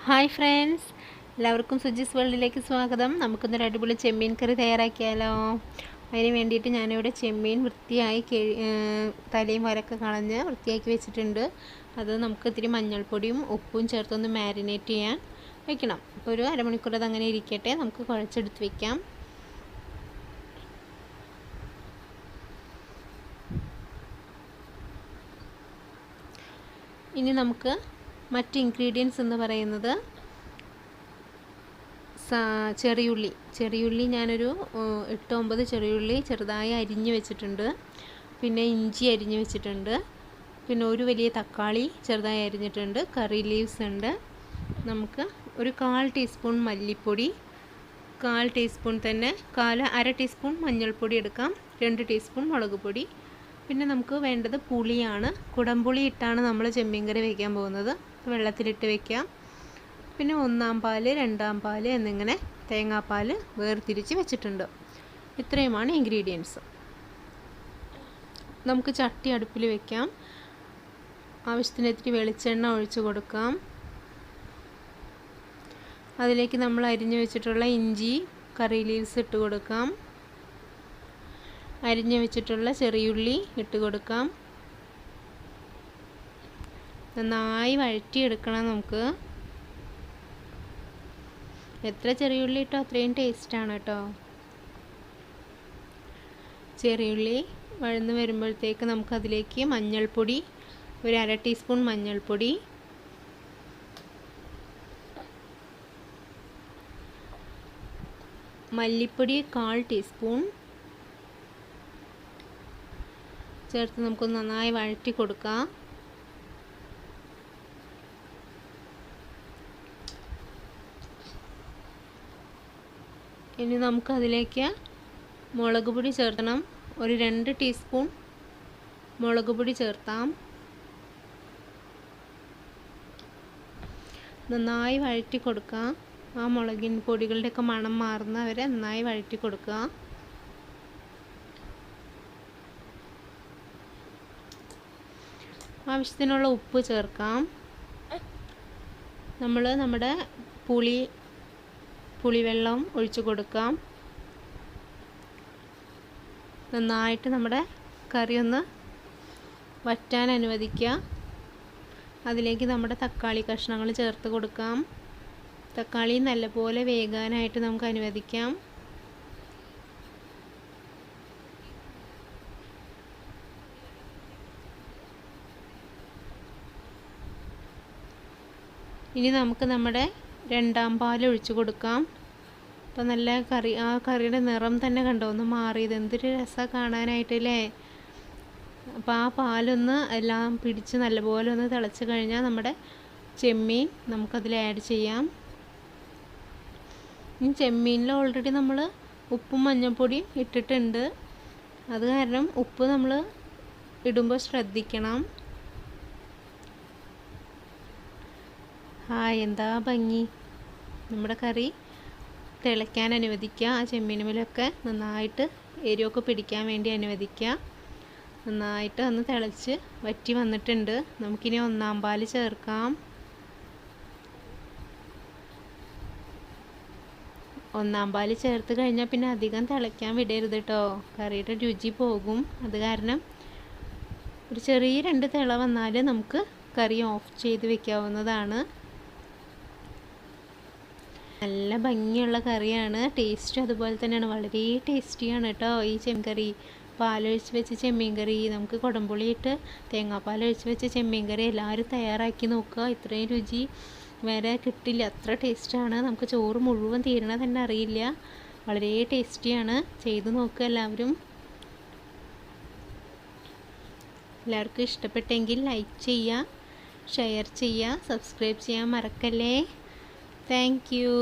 Hi friends, എല്ലാവർക്കും സുജീസ് വേൾഡിലേക്ക് സ്വാഗതം. നമുക്കിന്നൊരു അടിപൊളി ചെമ്മീൻ കറി തയ്യാറാക്കിയാലോ. അതിന് വേണ്ടിയിട്ട് ഞാനിവിടെ ചെമ്മീൻ വൃത്തിയായി തലയും വരൊക്കെ കളഞ്ഞ് വൃത്തിയാക്കി വെച്ചിട്ടുണ്ട്. അത് നമുക്ക് ഇത്തിരി മഞ്ഞൾപ്പൊടിയും ഉപ്പും ചേർത്തൊന്ന് മാരിനേറ്റ് ചെയ്യാൻ വെക്കണം. അപ്പോൾ ഒരു അരമണിക്കൂർ അതങ്ങനെ ഇരിക്കട്ടെ. നമുക്ക് കുഴച്ചെടുത്ത് വയ്ക്കാം. ഇനി നമുക്ക് മറ്റ് ഇൻഗ്രീഡിയൻസ് എന്ന് പറയുന്നത് ചെറിയുള്ളി ഞാനൊരു 8-9 ചെറിയുള്ളി ചെറുതായി അരിഞ്ഞ് വെച്ചിട്ടുണ്ട്. പിന്നെ ഇഞ്ചി അരിഞ്ഞ് വെച്ചിട്ടുണ്ട്. പിന്നെ ഒരു വലിയ തക്കാളി ചെറുതായി അരിഞ്ഞിട്ടുണ്ട്. കറി ലീവ്സ് ഉണ്ട്. നമുക്ക് ഒരു 1/4 ടീസ്പൂൺ മല്ലിപ്പൊടി, 1/4 ടീസ്പൂൺ തന്നെ അര ടീസ്പൂൺ മഞ്ഞൾപ്പൊടി എടുക്കാം, 2 ടീസ്പൂൺ മുളക് പൊടി. പിന്നെ നമുക്ക് വേണ്ടത് പുളിയാണ്. കുടംപുളി ഇട്ടാണ് നമ്മൾ ചെമ്മീൻ കറി വയ്ക്കാൻ പോകുന്നത്. വെള്ളത്തിലിട്ട് വയ്ക്കാം. പിന്നെ 1-ാം പാല്, 2-ാം പാല് എന്നിങ്ങനെ തേങ്ങാപ്പാൽ വേർതിരിച്ച് വെച്ചിട്ടുണ്ട്. ഇത്രയുമാണ് ഇൻഗ്രീഡിയൻസ്. നമുക്ക് ചട്ടി അടുപ്പിൽ വയ്ക്കാം. ആവശ്യത്തിന് ഇത്തിരി വെളിച്ചെണ്ണ ഒഴിച്ച് കൊടുക്കാം. അതിലേക്ക് നമ്മൾ അരിഞ്ഞു വെച്ചിട്ടുള്ള ഇഞ്ചി, കറി ലീവ്സ് ഇട്ട് കൊടുക്കാം. അരിഞ്ഞു വെച്ചിട്ടുള്ള ചെറിയുള്ളി ഇട്ട് കൊടുക്കാം. നന്നായി വഴറ്റിയെടുക്കണം. നമുക്ക് എത്ര ചെറിയുള്ളി ഇട്ടോ അത്രയും ടേസ്റ്റാണ് കേട്ടോ. ചെറിയുള്ളി വഴന്ന് വരുമ്പോഴത്തേക്ക് നമുക്കതിലേക്ക് മഞ്ഞൾപ്പൊടി, ഒരു അര ടീസ്പൂൺ മഞ്ഞൾപ്പൊടി, മല്ലിപ്പൊടി 1/4 ടീസ്പൂൺ ചേർത്ത് നമുക്ക് നന്നായി വഴറ്റി കൊടുക്കാം. ഇനി നമുക്കതിലേക്ക് മുളക് പൊടി ചേർക്കണം. ഒരു 2 ടീസ്പൂൺ മുളക് പൊടി ചേർത്താം. നന്നായി വഴറ്റി കൊടുക്കാം. ആ മുളകിൻ പൊടികളുടെയൊക്കെ മണം മാറുന്നവരെ നന്നായി വഴറ്റി കൊടുക്കുക. ആവശ്യത്തിനുള്ള ഉപ്പ് ചേർക്കാം. നമ്മുടെ പുളിവെള്ളം ഒഴിച്ചു കൊടുക്കാം. നന്നായിട്ട് നമ്മുടെ കറി ഒന്ന് വറ്റാൻ അനുവദിക്കുക. അതിലേക്ക് നമ്മുടെ തക്കാളി കഷ്ണങ്ങൾ ചേർത്ത് കൊടുക്കാം. തക്കാളി നല്ലപോലെ വേകാനായിട്ട് നമുക്ക് അനുവദിക്കാം. ഇനി നമുക്ക് നമ്മുടെ 2-ാം പാൽ ഒഴിച്ചു കൊടുക്കാം. അപ്പോൾ നല്ല ആ കറിയുടെ നിറം തന്നെ കണ്ടോ ഒന്ന് മാറിയത്. എന്തൊരു രസമാണ് കാണാനായിട്ടല്ലേ. അപ്പോൾ ആ പാലൊന്ന് എല്ലാം പിടിച്ച് നല്ലപോലെ ഒന്ന് തിളച്ച് കഴിഞ്ഞാൽ നമ്മുടെ ചെമ്മീൻ നമുക്കതിൽ ആഡ് ചെയ്യാം. ഈ ചെമ്മീനിൽ ഓൾറെഡി നമ്മൾ ഉപ്പും മഞ്ഞൾപ്പൊടിയും ഇട്ടിട്ടുണ്ട്. അത് കാരണം ഉപ്പ് നമ്മൾ ഇടുമ്പോൾ ശ്രദ്ധിക്കണം. എന്താ ഭംഗി. നമ്മുടെ കറി തിളയ്ക്കാൻ അനുവദിക്കുക. ആ ചെമ്മീനുമേലൊക്കെ നന്നായിട്ട് എരിവൊക്കെ പിടിക്കാൻ വേണ്ടി അനുവദിക്കുക. നന്നായിട്ട് ഒന്ന് തിളച്ച് വറ്റി വന്നിട്ടുണ്ട്. നമുക്കിനി 1-ാം പാല് ചേർക്കാം. 1-ാം പാല് ചേർത്ത് കഴിഞ്ഞാൽ പിന്നെ അധികം തിളയ്ക്കാൻ വിടരുത് കേട്ടോ. കറിയുടെ രുചി പോകും. അത് കാരണം ഒരു ചെറിയ 2 തിള വന്നാൽ നമുക്ക് കറി ഓഫ് ചെയ്ത് വെക്കാവുന്നതാണ്. നല്ല ഭംഗിയുള്ള കറിയാണ്. ടേസ്റ്റും അതുപോലെ തന്നെയാണ്. വളരെ ടേസ്റ്റിയാണ് കേട്ടോ ഈ ചെമ്മീൻ കറി. പാലൊഴിച്ച് വെച്ച ചെമ്മീൻ കറി, നമുക്ക് കുടംപുളിയിട്ട് തേങ്ങാപ്പാലൊഴിച്ച് വെച്ച ചെമ്മീൻ കറി എല്ലാവരും തയ്യാറാക്കി നോക്കുക. ഇത്രയും രുചി വേറെ കിട്ടില്ല. അത്ര ടേസ്റ്റാണ്. നമുക്ക് ചോറ് മുഴുവൻ തീരണ തന്നെ അറിയില്ല. വളരെ ടേസ്റ്റിയാണ്. ചെയ്ത് നോക്കുക എല്ലാവരും. എല്ലാവർക്കും ഇഷ്ടപ്പെട്ടെങ്കിൽ ലൈക്ക് ചെയ്യുക, ഷെയർ ചെയ്യുക, സബ്സ്ക്രൈബ് ചെയ്യാൻ മറക്കല്ലേ. Thank you.